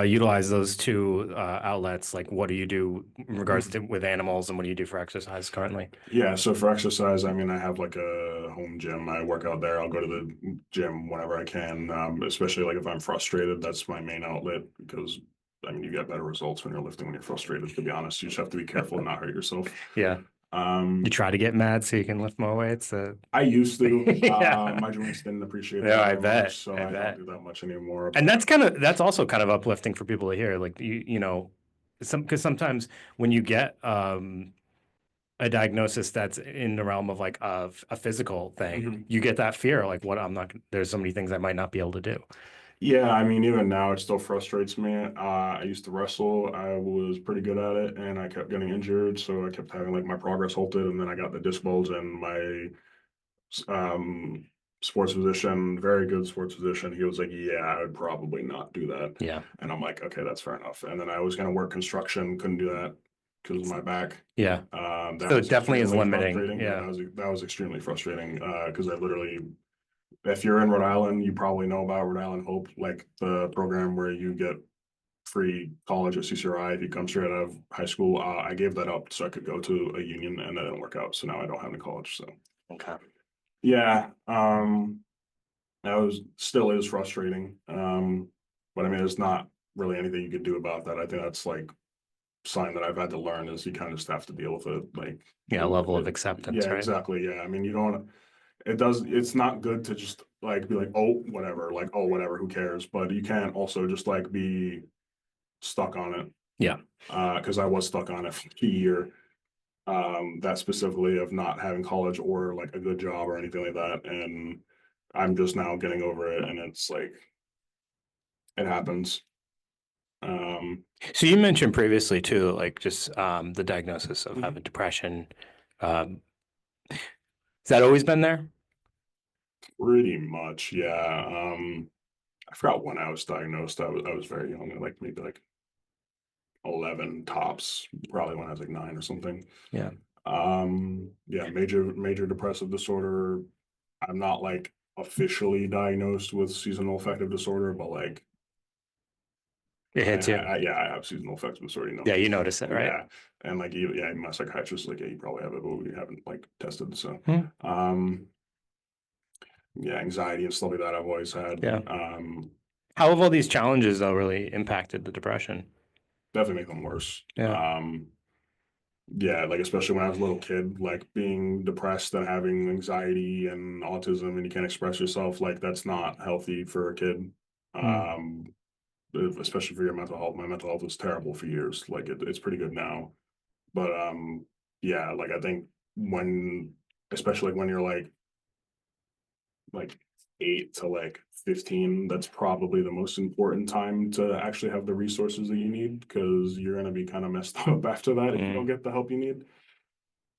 utilize those two outlets? Like, what do you do in regards to with animals, and what do you do for exercise currently? Yeah, so for exercise, I mean, I have like a home gym. I work out there. I'll go to the gym whenever I can, especially like if I'm frustrated. That's my main outlet because I mean, you get better results when you're lifting when you're frustrated, to be honest. You just have to be careful and not hurt yourself. Yeah. You try to get mad so you can lift more weights. I used to. Yeah. My joints didn't appreciate it No, I very bet. much, so I I don't bet. do that much anymore. And But that's also kind of uplifting for people to hear. Like because sometimes when you get a diagnosis that's in the realm of like a physical thing, you get that fear, like what there's so many things I might not be able to do. yeah, I mean, even now it still frustrates me. I used to wrestle. I was pretty good at it, and I kept getting injured, so I kept having like my progress halted, and then I got the disc bulge, and my um sports physician, very good sports physician, he was like, yeah, I would probably not do that. Yeah. And I'm like, okay, that's fair enough. And then I was going to work construction, couldn't do that because of my back. Yeah. That So was it definitely is extremely limiting. frustrating. Yeah, Yeah. that was extremely frustrating because I literally, if you're in Rhode Island, you probably know about Rhode Island Hope, like the program where you get free college at CCRI if you come straight out of high school. I gave that up so I could go to a union, and that didn't work out. So now I don't have any college. So Okay. yeah, that was still is frustrating. But I mean, there's not really anything you could do about that. I think that's like something that I've had to learn is you kind of just have to deal with it. Like, Yeah, level of acceptance, yeah, right? exactly. Yeah, I mean, you don't. It's not good to just like be like, oh, whatever, like, oh, whatever, who cares? But you can't also just like be stuck on it. Yeah. Because I was stuck on it for a year. That specifically of not having college or like a good job or anything like that, and I'm just now getting over it, and it's like it happens. So you mentioned previously too, like just the diagnosis of having depression. Um, has that always been there? Pretty much, yeah. I forgot when I was diagnosed. I was very young, like maybe like 11 tops, probably when I was like 9 or something. Yeah. Yeah, major depressive disorder. I'm not like officially diagnosed with seasonal affective disorder, but like It hits you. yeah, I have seasonal affective disorder. You know, Yeah, you notice it, right? yeah, and like yeah, my psychiatrist is like, yeah, you probably have it, but we haven't like tested. So, Hmm. yeah, anxiety and stuff like that I've always had. Yeah. How have all these challenges though really impacted the depression? Definitely make them worse. Yeah. Yeah, like especially when I was a little kid, like being depressed and having anxiety and autism and you can't express yourself, like that's not healthy for a kid. Mm. Um, especially for your mental health. My mental health was terrible for years. Like it's pretty good now. But yeah, like I think when especially like when you're like 8 to like 15, that's probably the most important time to actually have the resources that you need because you're gonna be kind of messed up after that if you don't Mm. get the help you need.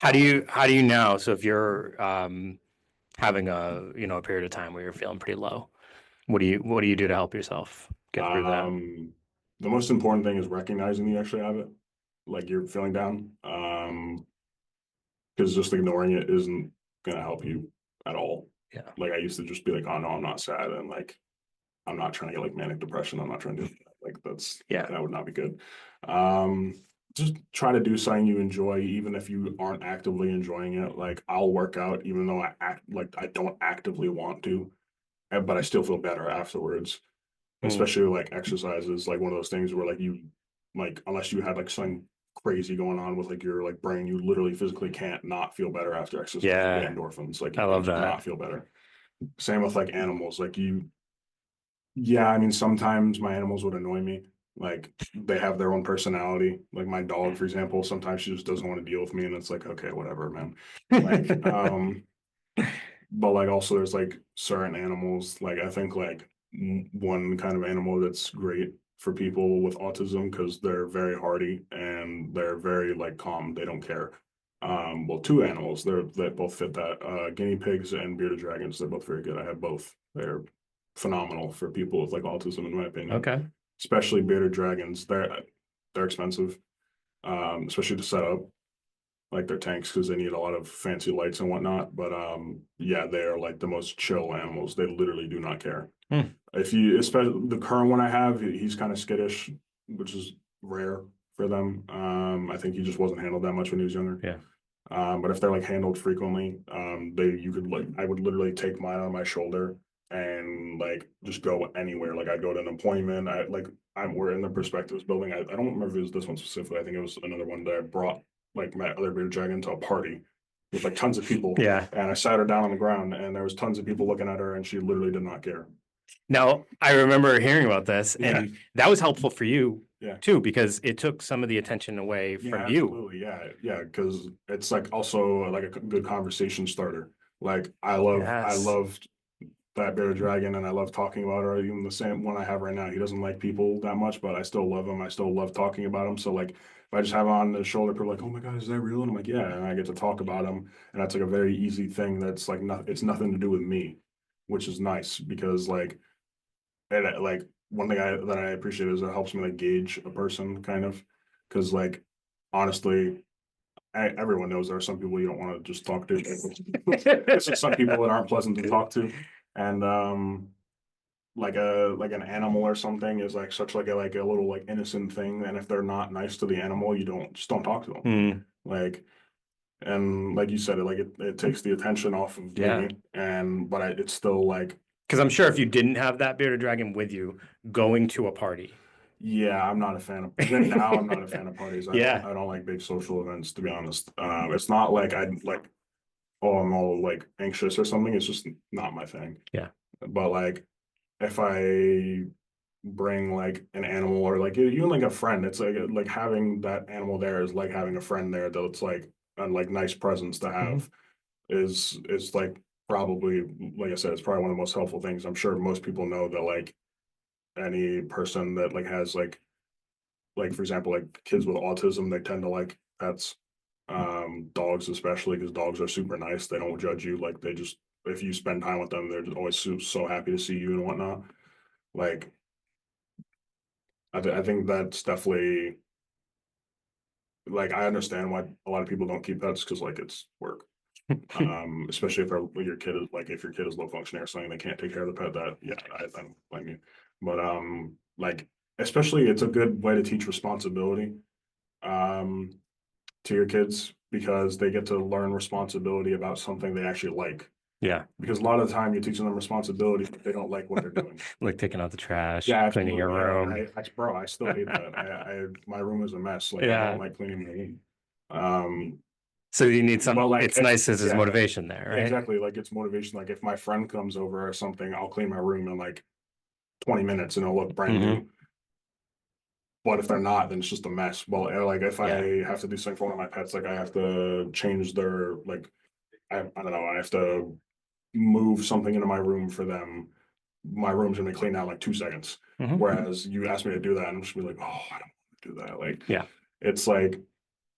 How do you now? So if you're having a period of time where you're feeling pretty low, what do you do to help yourself get through that? Um, the most important thing is recognizing you actually have it, like you're feeling down. Because just ignoring it isn't gonna help you at all. Yeah. Like I used to just be like, oh no, I'm not sad, and like I'm not trying to get like manic depression. I'm not trying to do that. Like Yeah. that would not be good. Um, just try to do something you enjoy, even if you aren't actively enjoying it. Like I'll work out even though I don't actively want to, but I still feel better afterwards. Mm. Especially like exercise is like one of those things where like you like unless you had like something crazy going on with like your like brain, you literally physically can't not feel better after exercise. You get Yeah. endorphins, like you I love can't that. not feel better. Same with like animals. Like you yeah, I mean sometimes my animals would annoy me. Like they have their own personality. Like my dog, for example, sometimes she just doesn't want to deal with me and it's like, okay, whatever, man. Like but like also there's like certain animals like I think like one kind of animal that's great for people with autism because they're very hardy and they're very like calm, they don't care. Well, two animals that both fit that, guinea pigs and bearded dragons, they're both very good. I have both. They're phenomenal for people with like autism in my opinion, Okay. especially bearded dragons. They're expensive, especially to set up like their tanks because they need a lot of fancy lights and whatnot. But yeah, they are like the most chill animals. They literally do not care. Hmm. If you, especially the current one I have, he's kind of skittish, which is rare for them. I think he just wasn't handled that much when he was younger. Yeah. But if they're like handled frequently, they you could like I would literally take mine on my shoulder and like just go anywhere. Like I'd go to an appointment. We're in the Perspectives building. I don't remember if it was this one specifically. I think it was another one that I brought like my other bearded dragon to a party with like tons of people. Yeah. And I sat her down on the ground and there was tons of people looking at her and she literally did not care. Now, I remember hearing about this, Yeah. and that was helpful for you Yeah. too, because it took some of the attention away Yeah, from you. absolutely. Yeah. Yeah. Cause it's like also like a good conversation starter. Like I Yes. loved that bear dragon and I love talking about her. Even the same one I have right now. He doesn't like people that much, but I still love him. I still love talking about him. So like if I just have him on the shoulder, people are like, oh my God, is that real? And I'm like, yeah. And I get to talk about him. And that's like a very easy thing that's like not it's nothing to do with me, which is nice because like like one thing that I appreciate is it helps me like gauge a person kind of because like honestly everyone knows there are some people you don't want to just talk to. It's just some people that aren't pleasant to talk to, and like an animal or something is like such like a little like innocent thing, and if they're not nice to the animal, you don't talk to them. Mm. Like and like you said, it takes the attention off of Yeah. me, and but it's still like Because I'm sure if you didn't have that bearded dragon with you going to a party. yeah, I'm not a fan of even now. I'm not a fan of parties. Yeah. I don't like big social events to be honest. It's not like I like oh, I'm all like anxious or something. It's just not my thing. Yeah. But like if I bring like an animal or like even like a friend, it's like having that animal there is like having a friend there that's like a like nice presence to Mhm. have is like probably like I said, it's probably one of the most helpful things. I'm sure most people know that like any person that like has like for example like kids with autism, they tend to like pets, dogs especially because dogs are super nice. They don't judge you. Like they just if you spend time with them, they're just always so happy to see you and whatnot. Like I think that's definitely like I understand why a lot of people don't keep pets because like it's work. Especially if your kid is like if your kid is low functioning or something, they can't take care of the pet. That yeah, I don't blame you. But like especially it's a good way to teach responsibility um to your kids because they get to learn responsibility about something they actually like. Yeah. Because a lot of the time you're teaching them responsibility, but they don't like what they're doing. Like taking out the trash, Yeah, cleaning your absolutely. room. Bro, I still hate that. My room is a mess. Like I don't Yeah. like cleaning my room. Um, So you need some, but like it's nice as his yeah, motivation there, right? exactly. Like it's motivation. Like if my friend comes over or something, I'll clean my room in like 20 minutes and it'll look brand Hmm. new. But if they're not, then it's just a mess. Well, like if I Yeah. have to do something for one of my pets, like I have to change their like I don't know, I have to move something into my room for them. My room's gonna be cleaned out in like 2 seconds. Hmm. Whereas you ask me to do that, I'm just gonna be like, oh, I don't want to do that. Like Yeah. it's like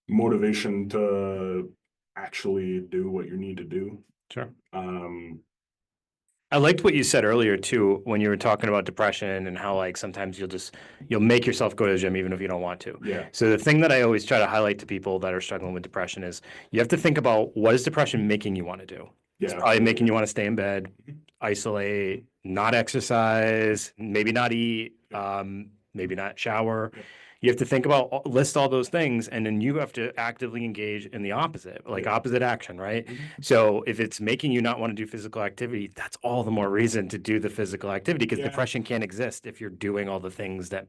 motivation to actually do what you need to do. Sure. Um, I liked what you said earlier too, when you were talking about depression and how like sometimes you'll make yourself go to the gym even if you don't want to. yeah, So the thing that I always try to highlight to people that are struggling with depression is you have to think about what is depression making you want to do. It's yeah, probably making absolutely. you want to stay in bed, isolate, not exercise, maybe not eat, Yeah, maybe not shower. yeah, You have to think about list all those things, and then you have to actively engage in the opposite, like yeah. opposite action, right? Mhm. So if it's making you not want to do physical activity, that's all the more reason to do the physical activity because Yeah. depression can't exist if you're doing all the things that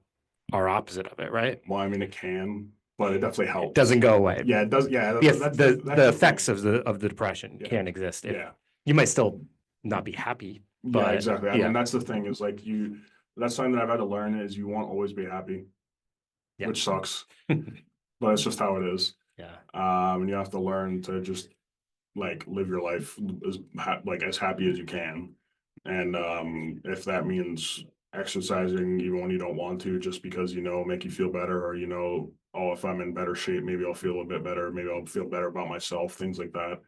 are opposite of it, right? Well, I mean, it can, but it definitely It helps. doesn't go away. Yeah, it does. Yeah, The that's the the effects thing. of the depression Yeah, can't exist if yeah, you might still not be happy, yeah, but exactly. I mean, yeah, that's the thing is like you. That's something that I've had to learn is you won't always be happy, yeah, which sucks, but it's just how it is. yeah, And you have to learn to just like live your life like as happy as you can. And if that means exercising even when you don't want to, just because make you feel better, or oh, if I'm in better shape, maybe I'll feel a bit better, maybe I'll feel better about myself, things like that.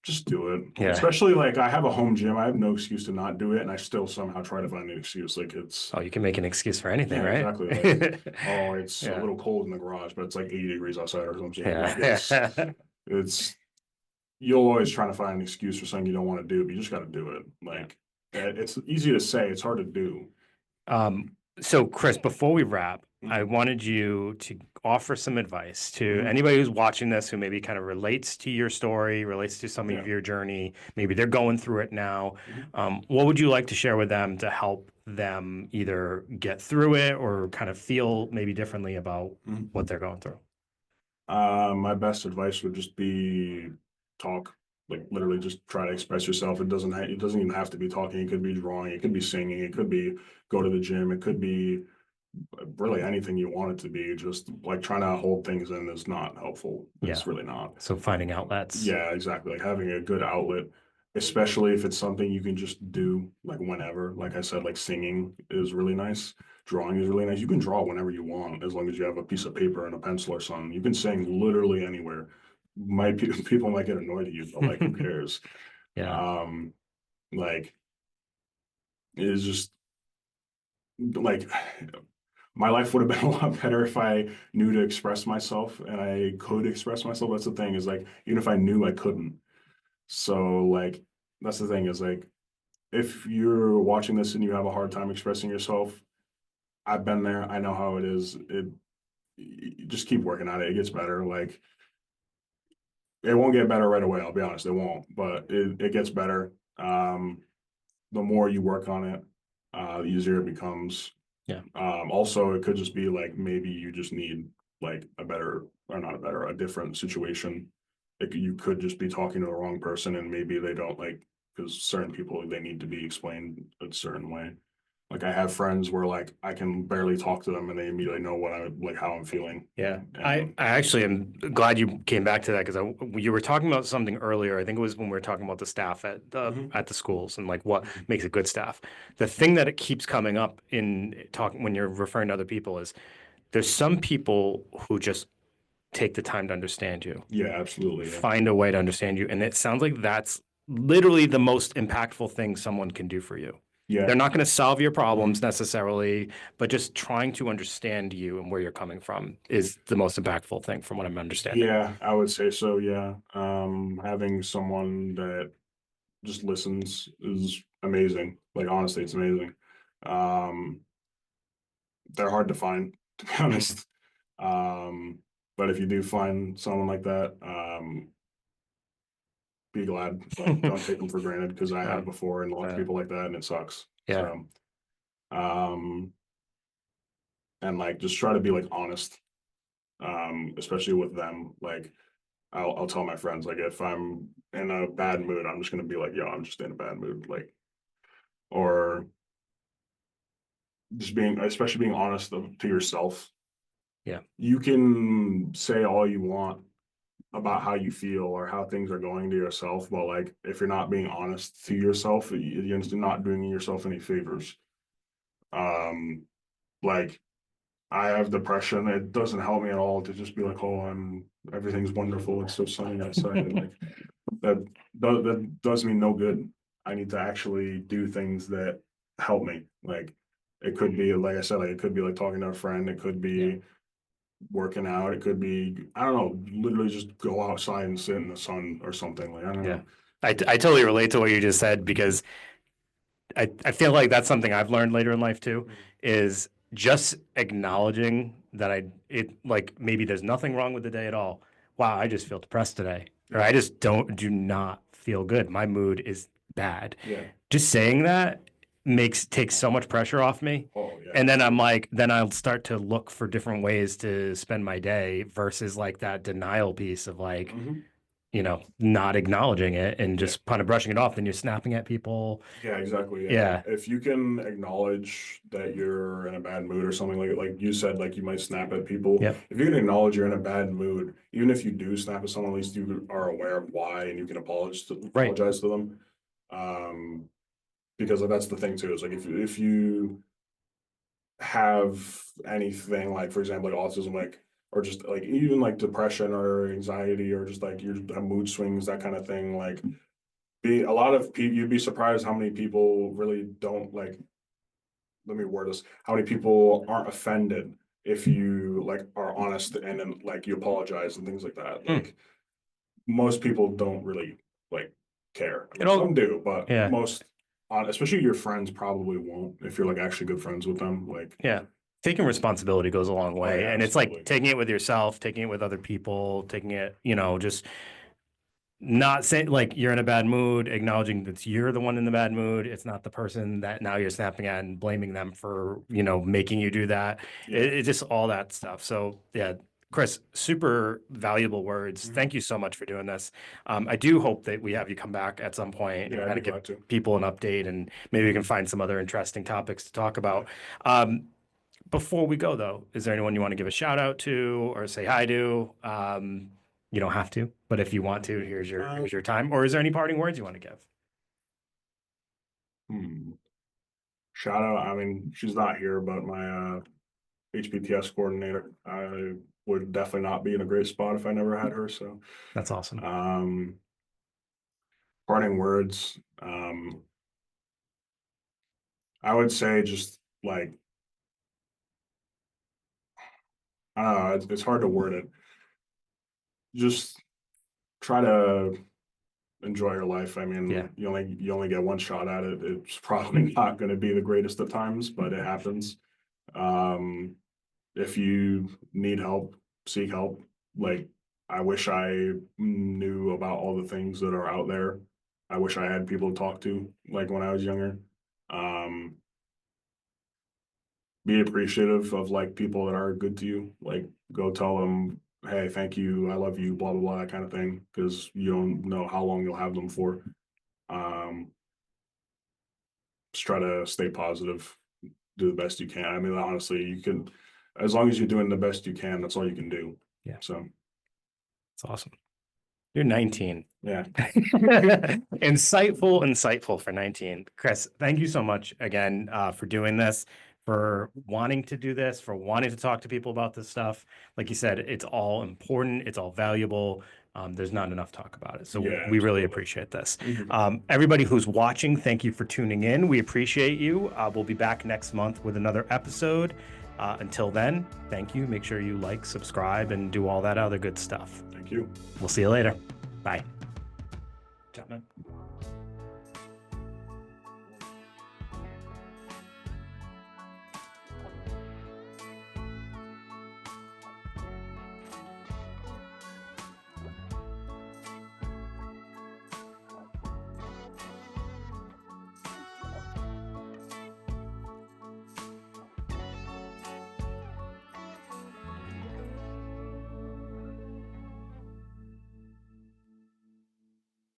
Just do it. yeah. Especially like I have a home gym. I have no excuse to not do it, and I still somehow try to find an excuse. Like it's Oh, you can make an excuse for anything, yeah, right? exactly. Like, oh, it's a Yeah, little cold in the garage, but it's like 80 degrees outside or something. Like yeah. it's you'll always try to find an excuse for something you don't want to do, but you just got to do it. Yeah. Like it's easy to say, it's hard to do. So Chris, before we wrap, I Mhm, wanted you to offer some advice to mhm, anybody who's watching this who maybe kind of relates to your story, relates to some of yeah. your journey. Maybe they're going through it now. Mhm, What would you like to share with them to help them either get through it or kind of feel maybe differently about mhm. what they're going through? My best advice would just be talk. Like literally, just try to express yourself. It doesn't even have to be talking. It could be drawing. It could be singing. It could be go to the gym. It could be really anything you want it to be. Just like trying to hold things in is not helpful. Yeah. It's really not. So finding outlets. Yeah, exactly. Like having a good outlet, especially if it's something you can just do like whenever. Like I said, like singing is really nice. Drawing is really nice. You can draw whenever you want, as long as you have a piece of paper and a pencil or something. You can sing literally anywhere. People might get annoyed at you, but like who cares? Yeah. Um, like it's just like my life would have been a lot better if I knew to express myself and I could express myself. That's the thing, is like even if I knew I couldn't. So like that's the thing, is like if you're watching this and you have a hard time expressing yourself, I've been there. I know how it is. You just keep working on it. It gets better. Like it won't get better right away. I'll be honest, it won't. But it gets better. The more you work on it, the easier it becomes. Yeah. Also, it could just be like maybe you just need like a better, or not a better, a different situation. Like you could just be talking to the wrong person, and maybe they don't like, because certain people they need to be explained a certain way. Like I have friends where like I can barely talk to them, and they immediately know what I like, how I'm feeling. Yeah, And I actually am glad you came back to that because you were talking about something earlier. I think it was when we were talking about the staff Mhm, at the schools and like what mhm. makes a good staff. The thing that it keeps coming up in talking when you're referring to other people is there's some people who just take the time to understand you, Yeah, absolutely. Yeah. find a way to understand you, and it sounds like that's literally the most impactful thing someone can do for you. They're Yeah. not going to solve your problems Mhm. necessarily, but just trying to understand you and where you're coming from is the most impactful thing from what I'm understanding. Yeah, I would say so. Yeah. Having someone that just listens is amazing. Like honestly, it's amazing. Um, they're hard to find, to be Mhm. honest. Um, but if you do find someone like that, be glad. Like, don't take them for granted, because I have Um, before and lots of uh, people like that, and it sucks. yeah. So, um, and like just try to be like honest. especially with them. Like I'll tell my friends, like if I'm in a bad mood, I'm just gonna be like, yo, I'm just in a bad mood. Like, or just especially being honest to yourself. Yeah. You can say all you want about how you feel or how things are going to yourself, but like if you're not being honest to yourself, you're not doing yourself any favors. Um, like I have depression. It doesn't help me at all to just be like, oh, everything's wonderful. It's so sunny outside. And like that does me no good. I need to actually do things that help me. Like it could be, like I said, like it could be like talking to a friend. It could be working out. It could be, I don't know, literally just go outside and sit in the sun or something. Like I don't know. I totally relate to what you just said because I feel like that's something I've learned later in life too, is just acknowledging that like maybe there's nothing wrong with the day at all. Wow, I just feel depressed today. Or I just do not feel good. My mood is bad. Yeah. Just saying that takes so much pressure off me. Oh yeah. And then I'm like, then I'll start to look for different ways to spend my day versus like that denial piece of like, not acknowledging it and just kind of brushing it off. Then you're snapping at people. Yeah, exactly. Yeah. If you can acknowledge that you're in a bad mood or something, like you said, like you might snap at people. Yep. If you can acknowledge you're in a bad mood, even if you do snap at someone, at least you are aware of why and you can apologize to them. Because that's the thing too, is like if you have anything like, for example, like autism, like, or just like even like depression or anxiety or just like your mood swings, that kind of thing, like a lot of people, you'd be surprised how many people really don't like, let me word this, how many people aren't offended if you like are honest and then like you apologize and things like that. Like most people don't really like care. I mean, some do, but most especially your friends probably won't if you're like actually good friends with them. Like taking responsibility goes a long way. And it's like taking it with yourself, taking it with other people, taking it, just not saying like you're in a bad mood, acknowledging that you're the one in the bad mood. It's not the person that now you're snapping at and blaming them for, making you do that. It's just all that stuff. So yeah, Chris, super valuable words. Thank you so much for doing this. I do hope that we have you come back at some point and kind of give people an update, and maybe we can find some other interesting topics to talk about. Before we go though, is there anyone you want to give a shout out to or say hi to? You don't have to, but if you want to, here's your time. Or is there any parting words you want to give? Shout out. I mean, she's not here, but my HBTS coordinator. I would definitely not be in a great spot if I never had her. So that's awesome. Parting words. I would say just like, I don't know, it's hard to word it. Just try to enjoy your life. I mean, you only get one shot at it. It's probably not going to be the greatest of times, but it happens. If you need help, seek help. Like, I wish I knew about all the things that are out there. I wish I had people to talk to, like when I was younger. Be appreciative of like people that are good to you. Like, go tell them, hey, thank you, I love you, blah blah blah, that kind of thing, because you don't know how long you'll have them for. Just try to stay positive, do the best you can. I mean, honestly, you can, as long as you're doing the best you can, that's all you can do. Yeah. So it's awesome. You're 19. Yeah. Insightful for 19. Chris, thank you so much again for doing this, for wanting to do this, for wanting to talk to people about this stuff. Like you said, it's all important. It's all valuable. There's not enough talk about it. So we really appreciate this. Everybody who's watching, thank you for tuning in. We appreciate you. We'll be back next month with another episode. Until then, thank you. Make sure you like, subscribe, and do all that other good stuff. Thank you. We'll see you later. Bye. Chapman.